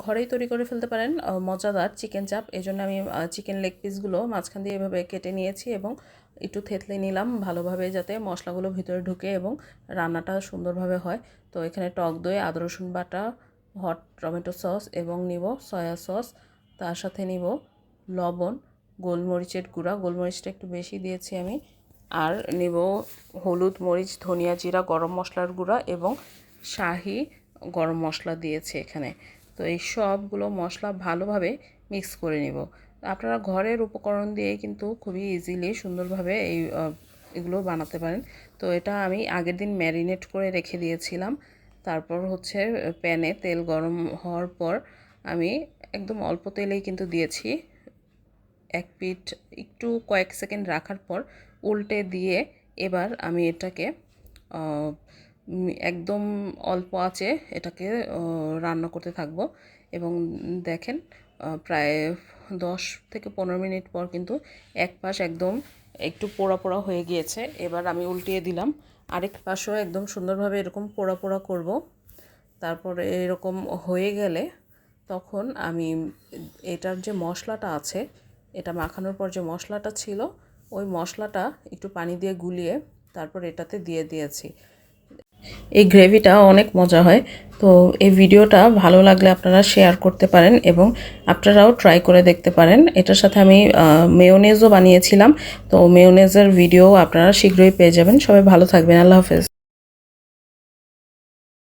ঘরেই তৈরি করে ফেলতে পারেন মজাদার চিকেন চাপ। এজন্য আমি চিকেন লেগ পিসগুলো মাঝখান দিয়ে এভাবে কেটে নিয়েছি এবং একটু থেতলে নিলাম ভালোভাবে, যাতে মশলাগুলো ভিতরে ঢুকে এবং রান্নাটা সুন্দরভাবে হয়। তো এখানে টক দই, আদা রসুন বাটা, হট টমেটো সস এবং নিব সয়া সস। তার সাথে নিব লবণ, গোলমরিচের গুঁড়া, গোলমরিচটা একটু বেশি দিয়েছি আমি, আর নিব হলুদ, মরিচ, ধনিয়া, জিরা, গরম মশলার গুঁড়া এবং শাহি গরম মশলা দিয়েছি এখানে। তো এই সবগুলো মশলা ভালোভাবে মিক্স করে নিব। আপনারা ঘরের উপকরণ দিয়ে কিন্তু খুবই ইজিলি সুন্দরভাবে এগুলো বানাতে পারেন। তো এটা আমি আগের দিন ম্যারিনেট করে রেখে দিয়েছিলাম। তারপর হচ্ছে প্যানে তেল গরম হওয়ার পর আমি একদম অল্প তেলেই কিন্তু দিয়েছি। এক পিঠ একটু কয়েক সেকেন্ড রাখার পর উল্টে দিয়ে এবার আমি এটাকে একদম অল্প আঁচে এটাকে রান্না করতে থাকবো। এবং দেখেন প্রায় 10 থেকে 15 মিনিট পর কিন্তু এক পাশ একদম একটু পোড়া পোড়া হয়ে গিয়েছে। এবার আমি উল্টিয়ে দিলাম, আরেক পাশও একদম সুন্দরভাবে এরকম পোড়া পোড়া করব। তারপরে এরকম হয়ে গেলে তখন আমি এটার যে মশলাটা আছে, এটা মাখানোর পর যে মশলাটা ছিল, ওই মশলাটা একটু পানি দিয়ে গুলিয়ে তারপর এটাতে দিয়ে দিয়েছি। এই গ্রেভিটা অনেক মজা হয়। তো এই ভিডিওটা ভালো লাগলে আপনারা শেয়ার করতে পারেন এবং আপনারাও ট্রাই করে দেখতে পারেন। এটার সাথে আমি মেয়োনেজও বানিয়েছিলাম। তো মেয়োনেজের ভিডিও আপনারা শীঘ্রই পেয়ে যাবেন। সবাই ভালো থাকবেন। আল্লাহ হাফেজ।